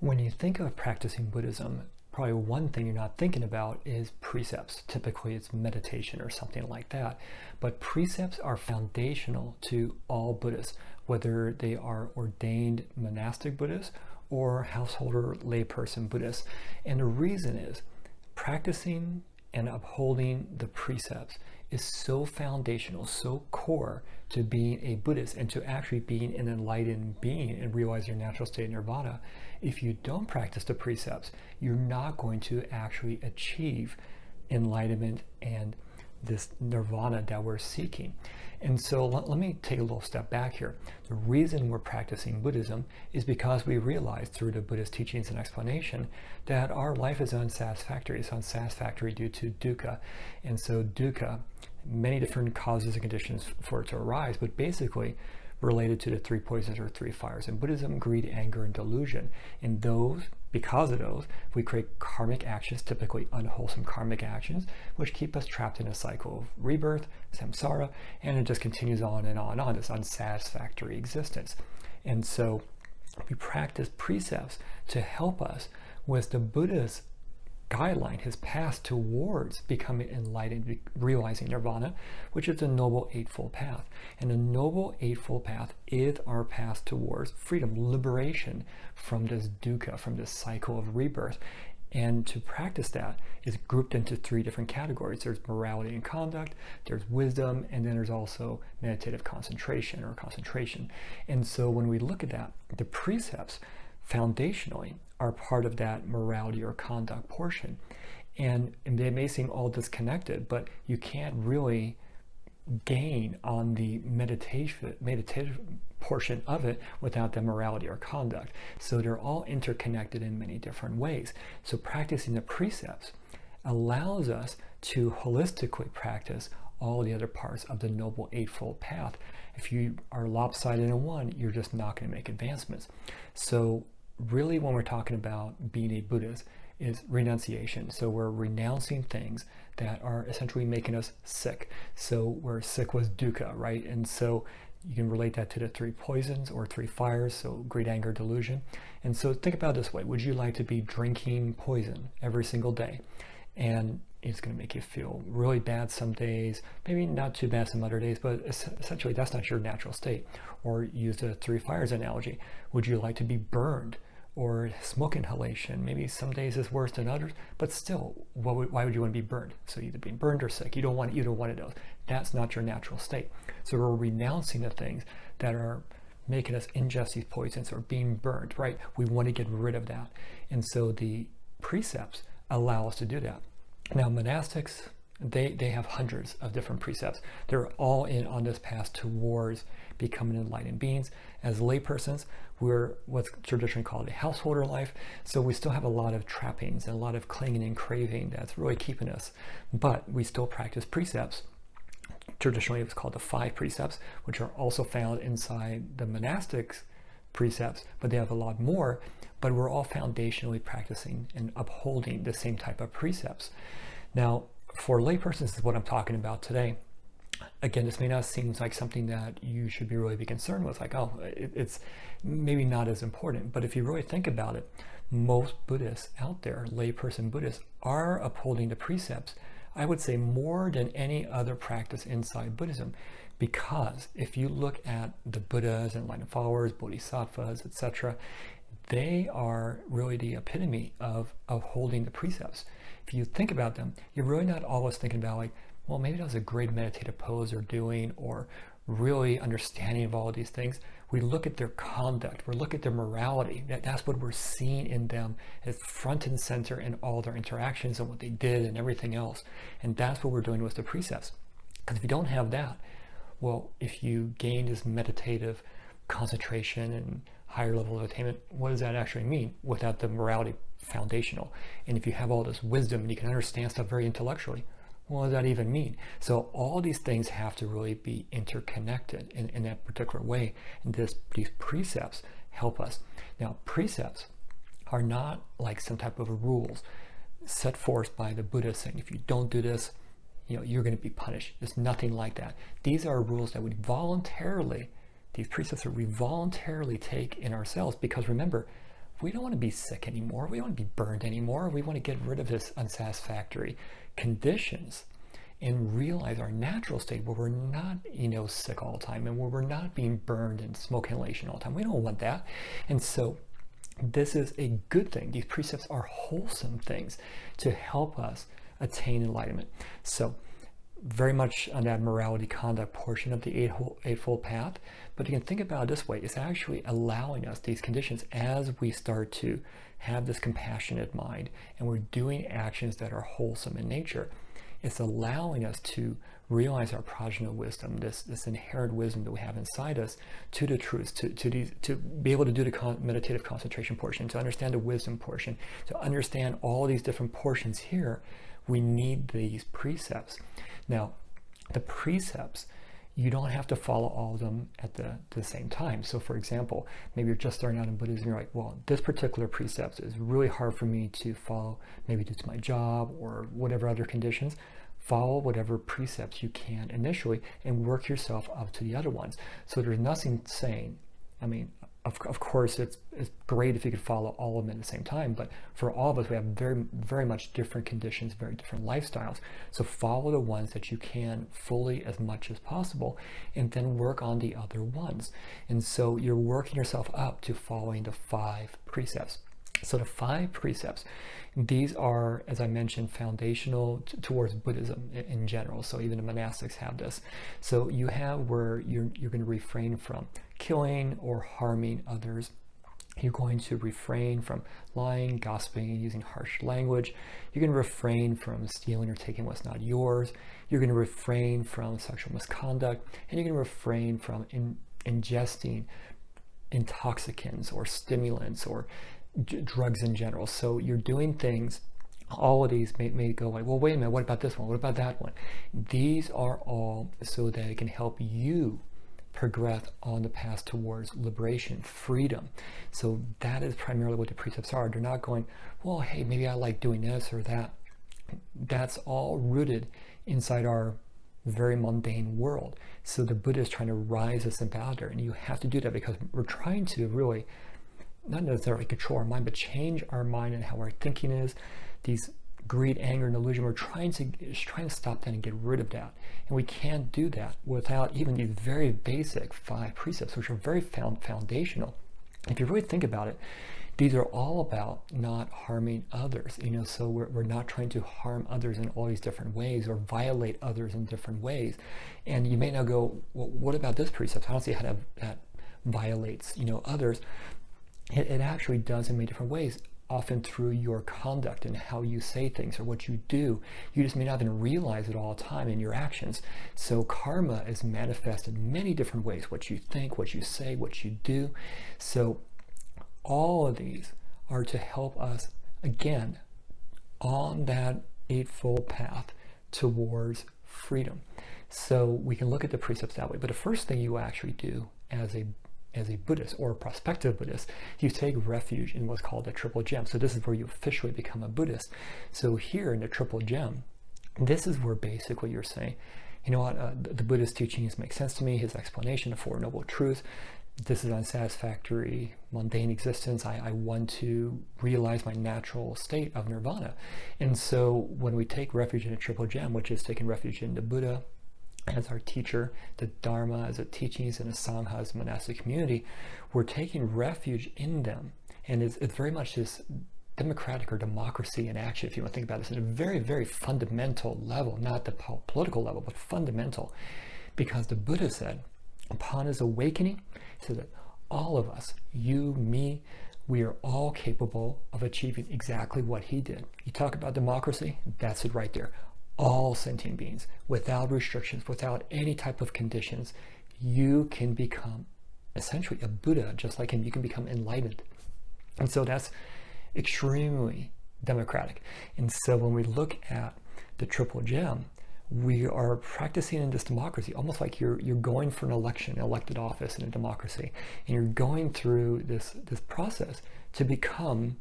When you think of practicing Buddhism, probably one thing you're not thinking about is precepts. Typically it's meditation or something like that. But precepts are foundational to all Buddhists, whether they are ordained monastic Buddhists or householder layperson Buddhists. And the reason is practicing and upholding the precepts is so foundational, so core to being a Buddhist and to actually being an enlightened being and realize your natural state of nirvana. If you don't practice the precepts, you're not going to actually achieve enlightenment and this nirvana that we're seeking. And so let me take a little step back here. The reason we're practicing Buddhism is because we realize through the Buddhist teachings and explanation that our life is unsatisfactory. It's unsatisfactory due to dukkha. And so dukkha, many different causes and conditions for it to arise, but basically related to the three poisons or three fires in Buddhism: greed, anger, and delusion. And those, because of those, we create karmic actions, typically unwholesome karmic actions, which keep us trapped in a cycle of rebirth, samsara, and it just continues on and on, this unsatisfactory existence. And so we practice precepts to help us with the Buddha's guideline, his path towards becoming enlightened, realizing nirvana, which is the Noble Eightfold Path. And the Noble Eightfold Path is our path towards freedom, liberation from this dukkha, from this cycle of rebirth. And to practice that is grouped into three different categories. There's morality and conduct, there's wisdom, and then there's also meditative concentration or concentration. And so when we look at that, the precepts foundationally are part of that morality or conduct portion. And they may seem all disconnected, but you can't really gain on the meditative portion of it without the morality or conduct. So they're all interconnected in many different ways. So practicing the precepts allows us to holistically practice all the other parts of the Noble Eightfold Path. If you are lopsided in one, you're just not going to make advancements. So really when we're talking about being a Buddhist is renunciation. So we're renouncing things that are essentially making us sick. So we're sick with dukkha, right? And so you can relate that to the three poisons or three fires, so greed, anger, delusion. And so think about it this way: would you like to be drinking poison every single day? And it's going to make you feel really bad some days, maybe not too bad some other days, but essentially that's not your natural state. Or use the three fires analogy. Would you like to be burned? Or smoke inhalation? Maybe some days is worse than others, but still, why would you want to be burned? So either being burned or sick. You don't want either one of those. That's not your natural state. So we're renouncing the things that are making us ingest these poisons or being burned, right? We want to get rid of that. And so the precepts allow us to do that. Now monastics, they have hundreds of different precepts. They're all in on this path towards becoming enlightened beings. As laypersons, we're what's traditionally called a householder life. So we still have a lot of trappings and a lot of clinging and craving that's really keeping us. But we still practice precepts. Traditionally, it was called the Five Precepts, which are also found inside the monastics precepts, but they have a lot more. But we're all foundationally practicing and upholding the same type of precepts. Now, for laypersons, this is what I'm talking about today. Again, this may not seem like something that you should be really be concerned with, like, oh, it's maybe not as important. But if you really think about it, most Buddhists out there, layperson Buddhists, are upholding the precepts, I would say more than any other practice inside Buddhism. Because if you look at the Buddhas and enlightened followers, bodhisattvas, etc., they are really the epitome of upholding the precepts. If you think about them, you're really not always thinking about like, well, maybe that was a great meditative pose they're doing, or really understanding of all of these things. We look at their conduct, we look at their morality. That's what we're seeing in them as front and center in all their interactions and what they did and everything else. And that's what we're doing with the precepts. Because if you don't have that, well, if you gain this meditative concentration and higher level of attainment, what does that actually mean without the morality foundational? And if you have all this wisdom and you can understand stuff very intellectually, what does that even mean? So all these things have to really be interconnected in that particular way. And these precepts help us. Now, precepts are not like some type of rules set forth by the Buddha saying, if you don't do this, you're going to be punished. There's nothing like that. These are rules that we voluntarily, these precepts that we voluntarily take in ourselves, because remember, we don't want to be sick anymore. We don't want to be burned anymore. We want to get rid of this unsatisfactory conditions and realize our natural state where we're not, sick all the time and where we're not being burned and smoke inhalation all the time. We don't want that. And so this is a good thing. These precepts are wholesome things to help us attain enlightenment. So very much on that morality conduct portion of the Eightfold Path. But you can think about it this way. It's actually allowing us these conditions as we start to have this compassionate mind and we're doing actions that are wholesome in nature. It's allowing us to realize our prajna wisdom, this inherent wisdom that we have inside us, to the truths, to be able to do the meditative concentration portion, to understand the wisdom portion, to understand all these different portions here. We need these precepts. Now, the precepts, you don't have to follow all of them at the same time. So for example, maybe you're just starting out in Buddhism and you're like, well, this particular precept is really hard for me to follow, maybe due to my job or whatever other conditions. Follow whatever precepts you can initially and work yourself up to the other ones. So there's nothing saying, of course, it's great if you could follow all of them at the same time, but for all of us, we have very, very much different conditions, very different lifestyles. So follow the ones that you can fully as much as possible, and then work on the other ones. And so you're working yourself up to following the 5 precepts. So the 5 precepts, these are, as I mentioned, foundational towards Buddhism in general. So even the monastics have this. So you have where you're going to refrain from killing or harming others. You're going to refrain from lying, gossiping, and using harsh language. You're going to refrain from stealing or taking what's not yours. You're going to refrain from sexual misconduct. And you're going to refrain from ingesting intoxicants or stimulants or drugs in general. So you're doing things, all of these may go like, well, wait a minute, what about this one? What about that one? These are all so that it can help you progress on the path towards liberation, freedom. So that is primarily what the precepts are. They're not going, well, hey, maybe I like doing this or that. That's all rooted inside our very mundane world. So the Buddha is trying to rise us about there, and you have to do that because we're trying to really not necessarily control our mind, but change our mind and how our thinking is. These greed, anger, and illusion, we're trying to stop that and get rid of that. And we can't do that without even these very basic 5 precepts, which are very foundational. If you really think about it, these are all about not harming others. So we're not trying to harm others in all these different ways or violate others in different ways. And you may now go, well, what about this precept? I don't see how that violates, others. It actually does in many different ways, often through your conduct and how you say things or what you do. You just may not even realize it all the time in your actions. So karma is manifested in many different ways, what you think, what you say, what you do. So all of these are to help us, again, on that Eightfold Path towards freedom. So we can look at the precepts that way. But the first thing you actually do as a Buddhist or a prospective Buddhist, you take refuge in what's called the Triple Gem. So this is where you officially become a Buddhist. So here in the Triple Gem, this is where basically you're saying, you know what, the Buddhist teachings make sense to me, his explanation of 4 Noble Truths. This is unsatisfactory, mundane existence. I want to realize my natural state of nirvana. And so when we take refuge in the Triple Gem, which is taking refuge in the Buddha as our teacher, the Dharma as a teachings, and the Sangha as a monastic community, we're taking refuge in them. And it's very much this democratic or democracy in action, if you want to think about this at a very, very fundamental level, not the political level, but fundamental. Because the Buddha said, upon his awakening, he said that all of us, you, me, we are all capable of achieving exactly what he did. You talk about democracy, that's it right there. All sentient beings, without restrictions, without any type of conditions, you can become essentially a Buddha just like him. You can become enlightened. And so that's extremely democratic. And so when we look at the Triple Gem, we are practicing in this democracy, almost like you're going for an election, an elected office in a democracy, and you're going through this process to become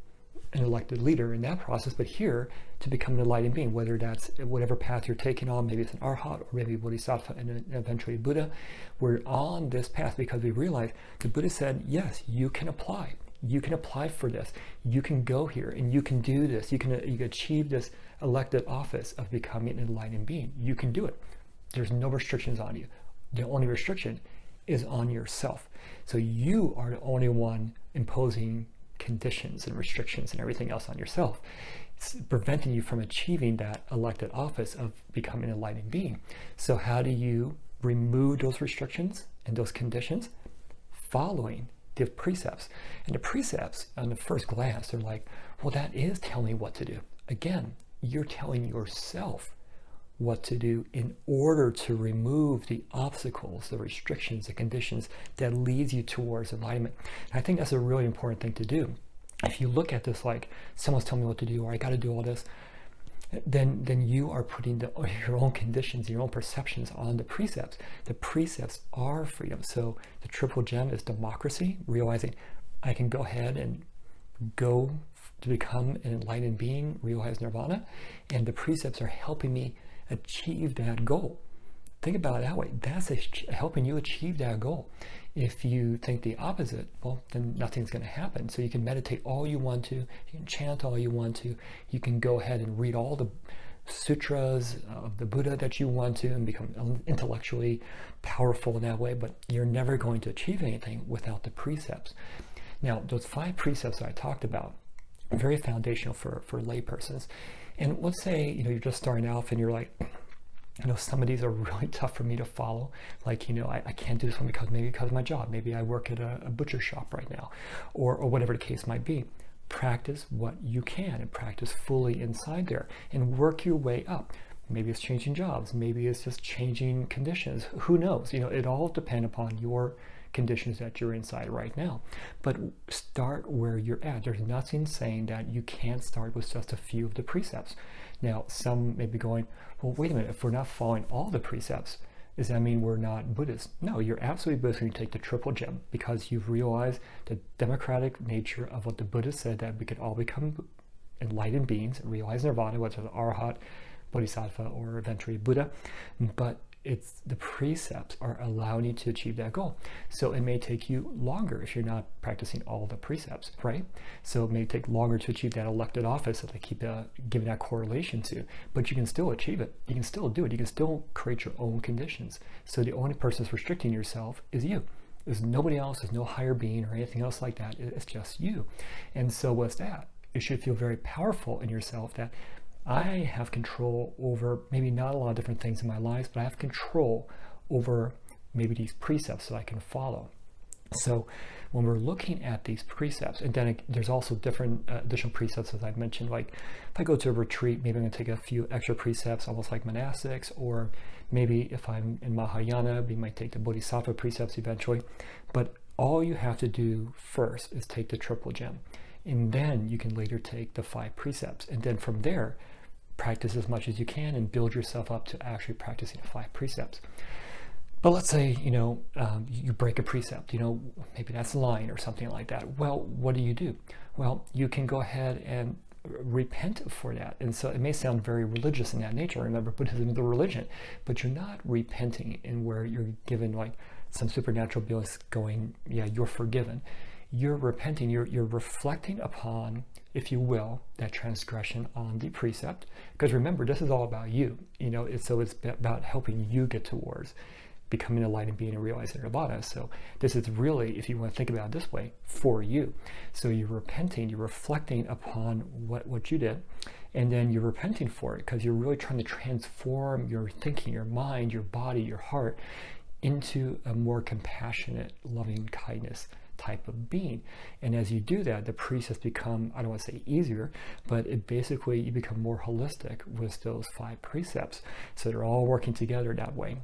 an elected leader in that process, but here to become an enlightened being, whether that's whatever path you're taking on, maybe it's an arhat or maybe bodhisattva and eventually Buddha. We're on this path because we realize the Buddha said, yes, you can apply. You can apply for this. You can go here and you can do this. You can achieve this elected office of becoming an enlightened being. You can do it. There's no restrictions on you. The only restriction is on yourself. So you are the only one imposing conditions and restrictions and everything else on yourself. It's preventing you from achieving that elected office of becoming an enlightened being. So how do you remove those restrictions and those conditions? Following the precepts. And the precepts, on the first glance, they're like, well, that is telling me what to do. Again, you're telling yourself what to do in order to remove the obstacles, the restrictions, the conditions that leads you towards enlightenment. And I think that's a really important thing to do. If you look at this like someone's telling me what to do, or I got to do all this, then you are putting your own conditions, your own perceptions on the precepts. The precepts are freedom. So the triple gem is democracy, realizing I can go ahead and go to become an enlightened being, realize nirvana, and the precepts are helping me achieve that goal. Think about it that way. That's helping you achieve that goal. If you think the opposite, well, then nothing's going to happen. So you can meditate all you want to, you can chant all you want to, you can go ahead and read all the sutras of the Buddha that you want to and become intellectually powerful in that way, but you're never going to achieve anything without the precepts. Now, those 5 precepts that I talked about are very foundational for laypersons. And let's say, you're just starting off and you're like, some of these are really tough for me to follow. Like, I can't do this one because of my job. Maybe I work at a butcher shop right now, or whatever the case might be. Practice what you can and practice fully inside there and work your way up. Maybe it's changing jobs. Maybe it's just changing conditions. Who knows? It all depends upon your conditions that you're inside right now. But start where you're at. There's nothing saying that you can't start with just a few of the precepts. Now, some may be going, well, wait a minute, if we're not following all the precepts, does that mean we're not Buddhist? No, you're absolutely Buddhist when you take the triple gem, because you've realized the democratic nature of what the Buddha said, that we could all become enlightened beings, realize nirvana, whether it's Arhat, Bodhisattva, or eventually Buddha. But it's the precepts are allowing you to achieve that goal. So it may take you longer if you're not practicing all the precepts, right? So it may take longer to achieve that elected office that they keep giving that correlation to, but you can still achieve it. You can still do it. You can still create your own conditions. So the only person that's restricting yourself is you. There's nobody else. There's no higher being or anything else like that. It's just you. And so what's that? You should feel very powerful in yourself that I have control over maybe not a lot of different things in my life, but I have control over maybe these precepts that I can follow. So when we're looking at these precepts, and then there's also different additional precepts, as I mentioned, like if I go to a retreat, maybe I'm going to take a few extra precepts, almost like monastics, or maybe if I'm in Mahayana, we might take the Bodhisattva precepts eventually. But all you have to do first is take the triple gem. And then you can later take the 5 precepts. And then from there, practice as much as you can and build yourself up to actually practicing the 5 precepts. But let's say, you break a precept, maybe that's lying or something like that. Well, what do? Well, you can go ahead and repent for that. And so it may sound very religious in that nature. Remember, Buddhism is a religion, but you're not repenting in where you're given like some supernatural bliss going, yeah, you're forgiven. You're repenting, you're reflecting upon, if you will, that transgression on the precept. Because remember, this is all about you. So it's about helping you get towards becoming a enlightened being and realizing nirvana. So this is really, if you want to think about it this way, for you. So you're repenting, you're reflecting upon what you did, and then you're repenting for it because you're really trying to transform your thinking, your mind, your body, your heart into a more compassionate, loving kindness type of being. And as you do that, the precepts become, I don't want to say easier, but it basically, you become more holistic with those 5 precepts. So they're all working together that way.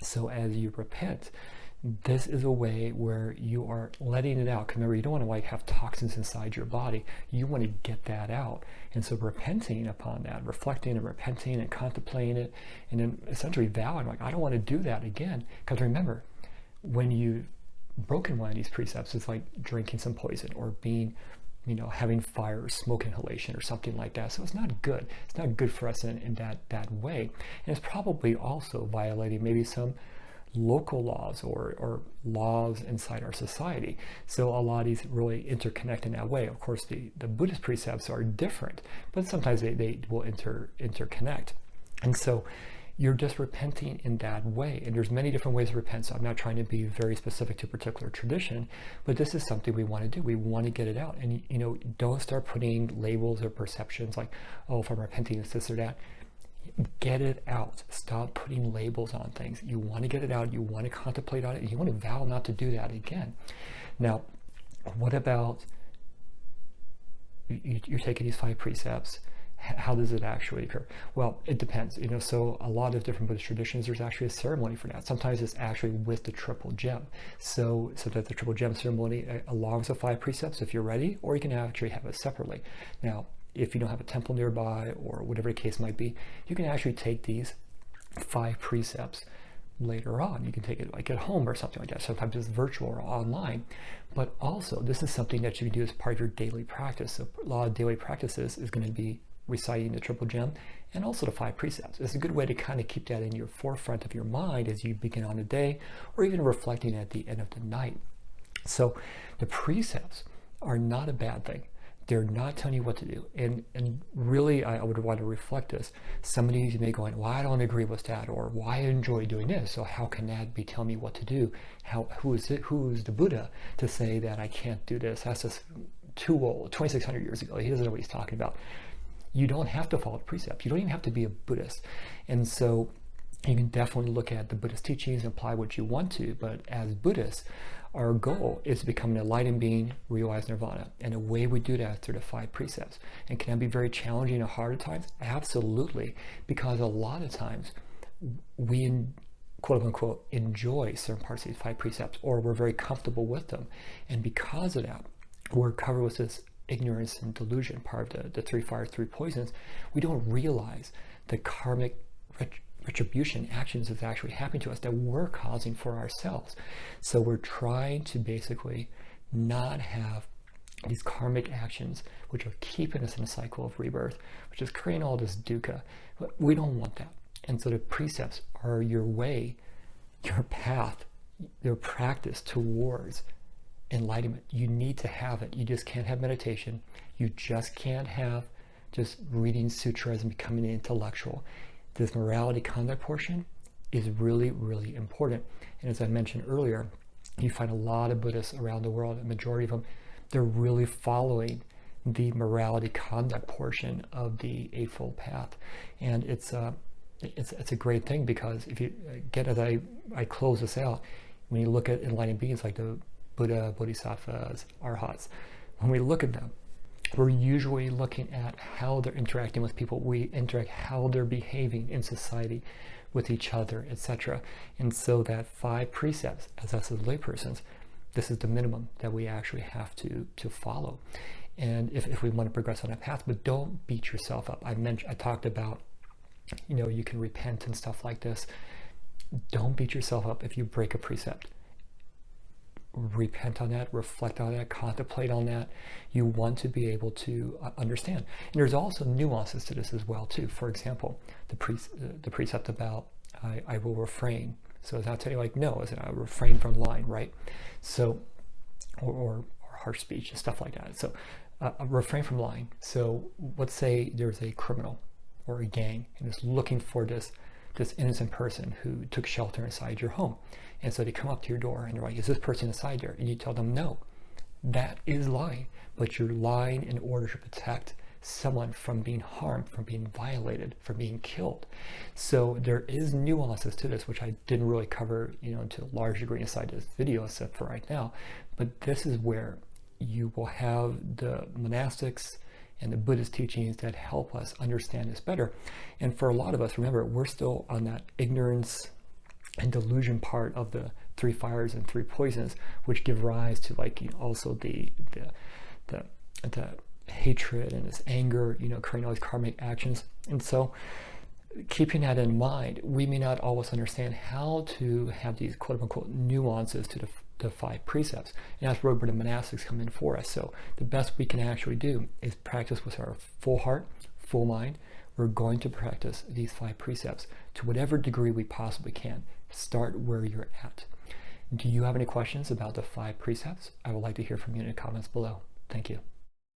So as you repent, this is a way where you are letting it out. Because remember, you don't want to have toxins inside your body. You want to get that out. And so repenting upon that, reflecting and repenting and contemplating it, and then essentially vowing, I don't want to do that again. Because remember, when you've broken one of these precepts, it's like drinking some poison or being, having fire or smoke inhalation or something like that. So it's not good. It's not good for us in that way. And it's probably also violating maybe some local laws or laws inside our society. So a lot of these really interconnect in that way. Of course, the Buddhist precepts are different, but sometimes they will interconnect. And so you're just repenting in that way. And there's many different ways to repent. So I'm not trying to be very specific to a particular tradition, but this is something we want to do. We want to get it out. And, you know, don't start putting labels or perceptions like, oh, if I'm repenting, it's this or that. Get it out. Stop putting labels on things. You want to get it out. You want to contemplate on it. And you want to vow not to do that again. Now, what about you're taking these 5 precepts? How does it actually occur? Well, it depends. You know, so a lot of different Buddhist traditions, there's actually a ceremony for that. Sometimes it's actually with the triple gem. So that the triple gem ceremony along with the 5 precepts, if you're ready, or you can actually have it separately. Now, if you don't have a temple nearby or whatever the case might be, you can actually take these 5 precepts later on. You can take it like at home or something like that. Sometimes it's virtual or online. But also, this is something that you can do as part of your daily practice. So a lot of daily practices is going to be reciting the triple gem and also the 5 precepts. It's a good way to kind of keep that in your forefront of your mind as you begin on the day, or even reflecting at the end of the night. So the precepts are not a bad thing. They're not telling you what to do. And really, I would want to reflect this. Some of you may go, well, I don't agree with that, or why I enjoy doing this, so how can that be telling me what to do? Who is the Buddha to say that I can't do this? That's just too old, 2,600 years ago. He doesn't know what he's talking about. You don't have to follow the precepts. You don't even have to be a Buddhist. And so you can definitely look at the Buddhist teachings and apply what you want to, but as Buddhists, our goal is to become an enlightened being, realize nirvana. And the way we do that is through the 5 precepts. And can that be very challenging and hard at times? Absolutely. Because a lot of times we, quote unquote, enjoy certain parts of these 5 precepts, or we're very comfortable with them. And because of that, we're covered with this ignorance and delusion, part of the 3 fires, 3 poisons. We don't realize the karmic retribution actions that's actually happening to us that we're causing for ourselves. So we're trying to basically not have these karmic actions which are keeping us in a cycle of rebirth, which is creating all this dukkha. But we don't want that. And so the precepts are your way, your path, your practice towards enlightenment. You need to have it. You just can't have meditation. You just can't have just reading sutras and becoming an intellectual. This morality conduct portion is really, really important. And as I mentioned earlier, you find a lot of Buddhists around the world, a majority of them, they're really following the morality conduct portion of the Eightfold Path. And it's a great thing, because if you get, as I close this out, when you look at enlightened beings like the Buddha, Bodhisattvas, Arhats, when we look at them, we're usually looking at how they're interacting with people. We interact how they're behaving in society with each other, etc. And so that 5 precepts, as us as laypersons, this is the minimum that we actually have to follow. And if we want to progress on that path, but don't beat yourself up. I talked about, you know, you can repent and stuff like this. Don't beat yourself up if you break a precept. Repent on that, reflect on that, contemplate on that. You want to be able to understand. And there's also nuances to this as well too. For example, the precept about I will refrain. So it's not telling you like, no, is it I refrain from lying, right? So, or harsh speech and stuff like that. So refrain from lying. So let's say there's a criminal or a gang and is looking for this innocent person who took shelter inside your home. And so they come up to your door and they're like, is this person inside there? And you tell them, no, that is lying. But you're lying in order to protect someone from being harmed, from being violated, from being killed. So there is nuances to this, which I didn't really cover, you know, to a large degree inside this video, except for right now. But this is where you will have the monastics and the Buddhist teachings that help us understand this better. And for a lot of us, remember, we're still on that ignorance and delusion part of the 3 fires and 3 poisons, which give rise to, like, you know, also the hatred and this anger, you know, creating all these karmic actions. And so keeping that in mind, we may not always understand how to have these quote unquote nuances to the 5 precepts. And that's where the monastics come in for us. So the best we can actually do is practice with our full heart, full mind. We're going to practice these 5 precepts to whatever degree we possibly can. Start where you're at. Do you have any questions about the 5 precepts? I would like to hear from you in the comments below. Thank you.